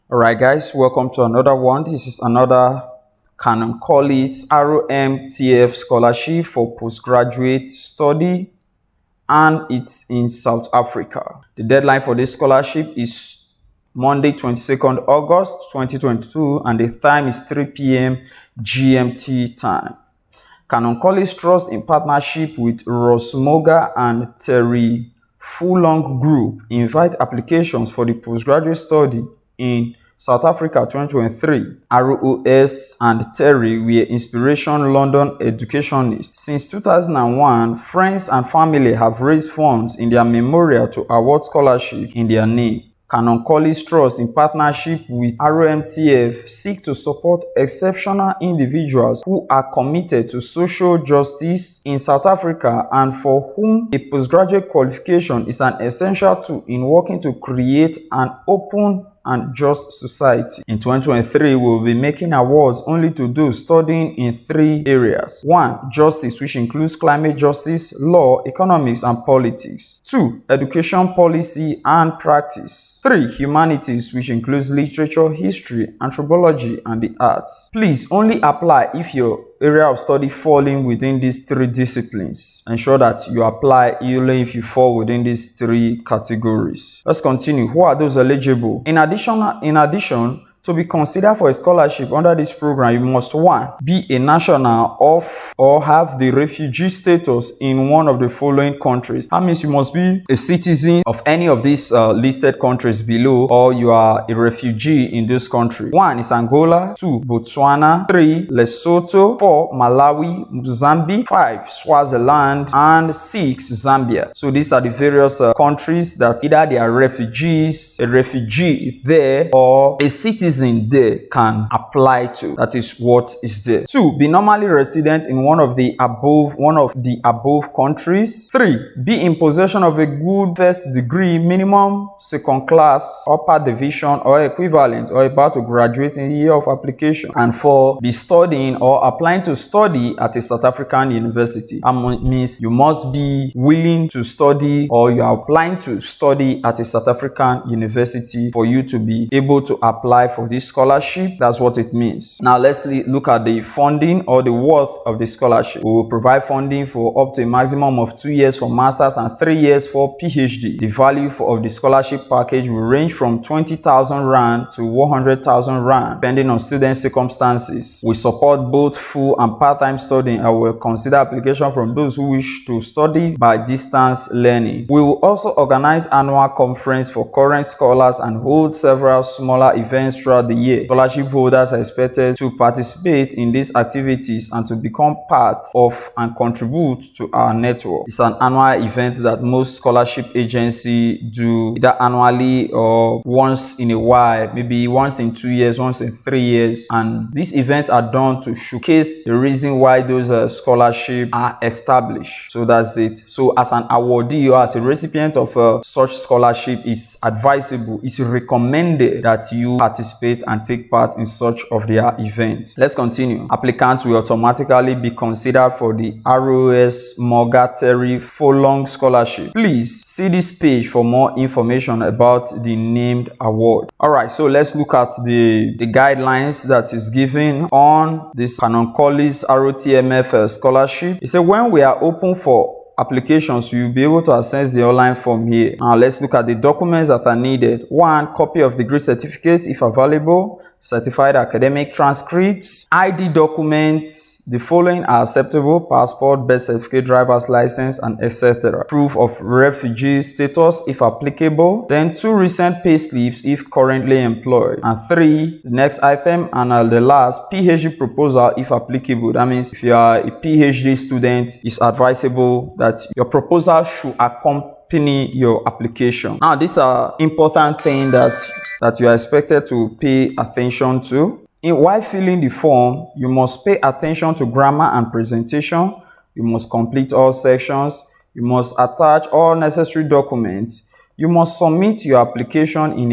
Alright guys, welcome to another one. This is another Canon Collins Rtmf scholarship for postgraduate study, and it's in South Africa. The deadline for this scholarship is Monday 22nd August 2022 and the time is 3 p.m. GMT time. Canon Collins Trust, in partnership with Moger and Furlong Group, invite applications for the postgraduate study in South Africa 2023. ROS and Terry were inspiration London educationists. Since 2001, friends and family have raised funds in their memorial to award scholarships in their name. Canon Collins Trust, in partnership with Rtmf, seek to support exceptional individuals who are committed to social justice in South Africa and for whom a postgraduate qualification is an essential tool in working to create an open and just society. In 2023, we will be making awards only to those studying in 3 areas. 1. Justice, which includes climate justice, law, economics, and politics. 2. Education policy and practice. 3. Humanities, which includes literature, history, anthropology, and the arts. Please only apply if your area of study falling within these 3 disciplines. Ensure that you apply only if you fall within these 3 categories. Let's continue. Who are those eligible? In addition, to be considered for a scholarship under this program, you must 1. Be a national of or have the refugee status in one of the following countries. That means you must be a citizen of any of these listed countries below, or you are a refugee in this country. 1 is Angola, 2 Botswana, 3 Lesotho, 4 Malawi, Mozambique, 5 Swaziland, and 6 Zambia. So these are the various countries that either they are refugees, a refugee there, or a citizen there can apply to. That is what is there. 2. Be normally resident in one of the above countries. 3. Be in possession of a good first degree, minimum second class, upper division or equivalent, or about to graduate in the year of application. And 4. Be studying or applying to study at a South African university. That means you must be willing to study, or you are applying to study at a South African university for you to be able to apply for this scholarship. That's what it means. Now let's look at the funding or the worth of the scholarship. We will provide funding for up to a maximum of 2 years for masters and 3 years for PhD. The value of the scholarship package will range from 20,000 rand to 100,000 rand depending on student circumstances. We support both full and part-time studying and will consider application from those who wish to study by distance learning. We will also organize annual conference for current scholars and hold several smaller events throughout the year. Scholarship holders are expected to participate in these activities and to become part of and contribute to our network. It's an annual event that most scholarship agencies do either annually or once in a while, maybe once in 2 years, once in 3 years. And these events are done to showcase the reason why those scholarships are established. So that's it. So as an awardee or as a recipient of such scholarship, it's advisable, it's recommended that you participate and take part in such of their events. Let's continue. Applicants will automatically be considered for the ROS Moger Furlong scholarship. Please see this page for more information about the named award. Alright, so let's look at the guidelines that is given on this Canon Collins Rtmf scholarship. It said when we are open for applications, you'll be able to access the online form here. Now let's look at the documents that are needed. 1. Copy of degree certificates if available, certified academic transcripts, ID documents. The following are acceptable: passport, birth certificate, driver's license, and etc. Proof of refugee status if applicable. Then 2 recent pay slips if currently employed. And 3, the next item and the last, PhD proposal if applicable. That means if you are a PhD student, it's advisable that your proposal should accompany your application. Now, these are important things that you are expected to pay attention to. While filling the form, you must pay attention to grammar and presentation. You must complete all sections. You must attach all necessary documents. You must submit your application in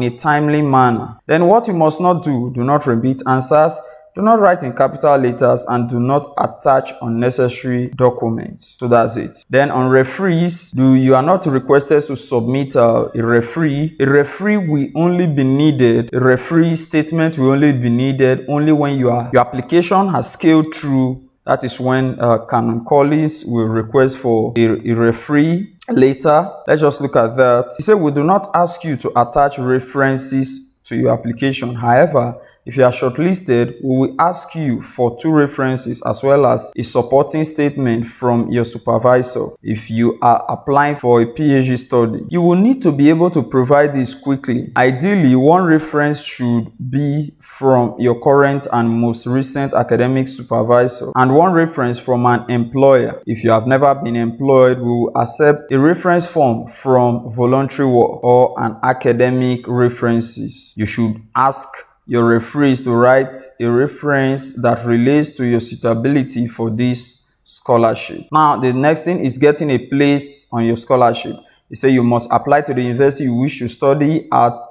a timely manner. Then what you must not do not repeat answers. Do not write in capital letters and do not attach unnecessary documents. So that's it. Then on referees, you are not requested to submit a referee. A referee will only be needed. A referee statement will only be needed only when your application has scaled through. That is when Canon Collins will request for a referee. Later, let's just look at that. He said, we do not ask you to attach references to your application. However, if you are shortlisted, we will ask you for 2 references as well as a supporting statement from your supervisor. If you are applying for a PhD study, you will need to be able to provide this quickly. Ideally, 1 reference should be from your current and most recent academic supervisor and 1 reference from an employer. If you have never been employed, we will accept a reference form from voluntary work or an academic references. You should ask your referees to write a reference that relates to your suitability for this scholarship. Now, the next thing is getting a place on your scholarship. You say you must apply to the university you wish to study at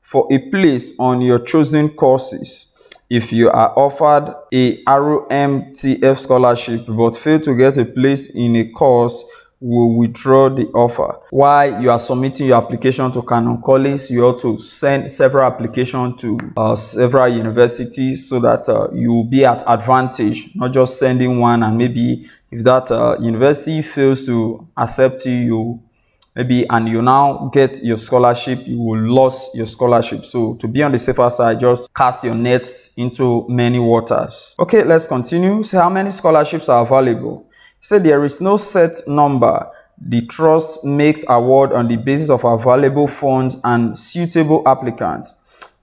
for a place on your chosen courses. If you are offered a Rtmf scholarship but fail to get a place in a course, will withdraw the offer. While you are submitting your application to Canon Collins, you ought to send several applications to several universities so that you will be at advantage, not just sending one and maybe if that university fails to accept you, and you now get your scholarship, you will lose your scholarship. So to be on the safer side, just cast your nets into many waters. Okay, let's continue. So how many scholarships are available? Say there is no set number. The trust makes award on the basis of available funds and suitable applicants.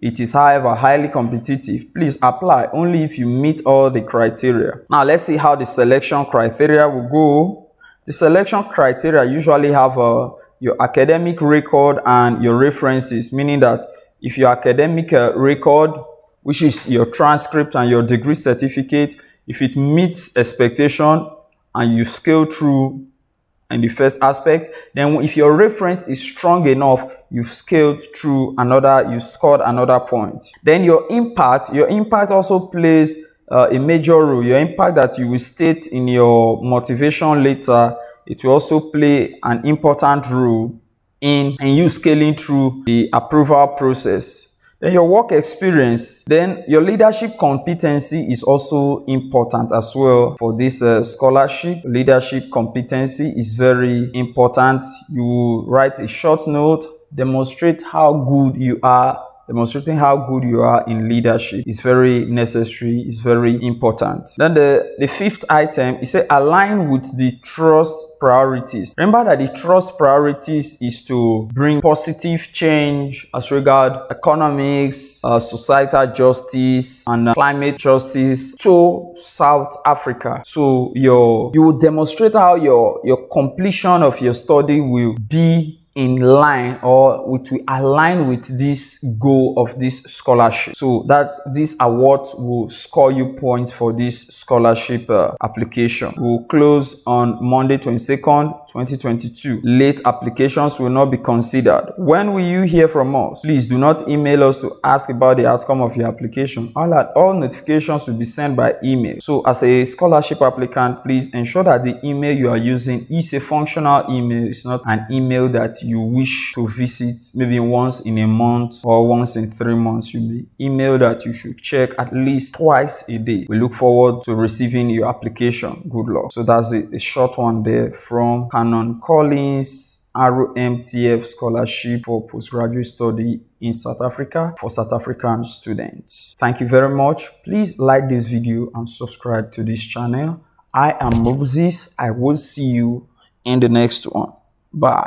It is, however, highly competitive. Please apply only if you meet all the criteria. Now, let's see how the selection criteria will go. The selection criteria usually have your academic record and your references, meaning that if your academic record, which is your transcript and your degree certificate, if it meets expectation, and you scale through in the first aspect, then if your reference is strong enough, you've scaled through you've scored another point. Then your impact also plays a major role. Your impact that you will state in your motivation letter, it will also play an important role in you scaling through the approval process. Then your work experience, then your leadership competency is also important as well for this scholarship. Leadership competency is very important. You write a short note, demonstrate how good you are. Demonstrating how good you are in leadership is very necessary, is very important. Then the 5th item is align with the trust priorities. Remember that the trust priorities is to bring positive change as regard economics, societal justice, and climate justice to South Africa. So you will demonstrate how your completion of your study will be in line or which will align with this goal of this scholarship, so that this award will score you points for this scholarship application. We'll close on Monday 22nd, 2022. Late applications will not be considered. When will you hear from us? Please do not email us to ask about the outcome of your application. All notifications will be sent by email. So as a scholarship applicant, please ensure that the email you are using is a functional email. It's not an email that you wish to visit maybe once in a month or once in 3 months. You may email that you should check at least twice a day. We look forward to receiving your application. Good luck. So that's a short one there from Canon Collins Rtmf scholarship for postgraduate study in South Africa for South African students. Thank you very much. Please like this video and subscribe to this channel. I am Moses. I will see you in the next one. Bye.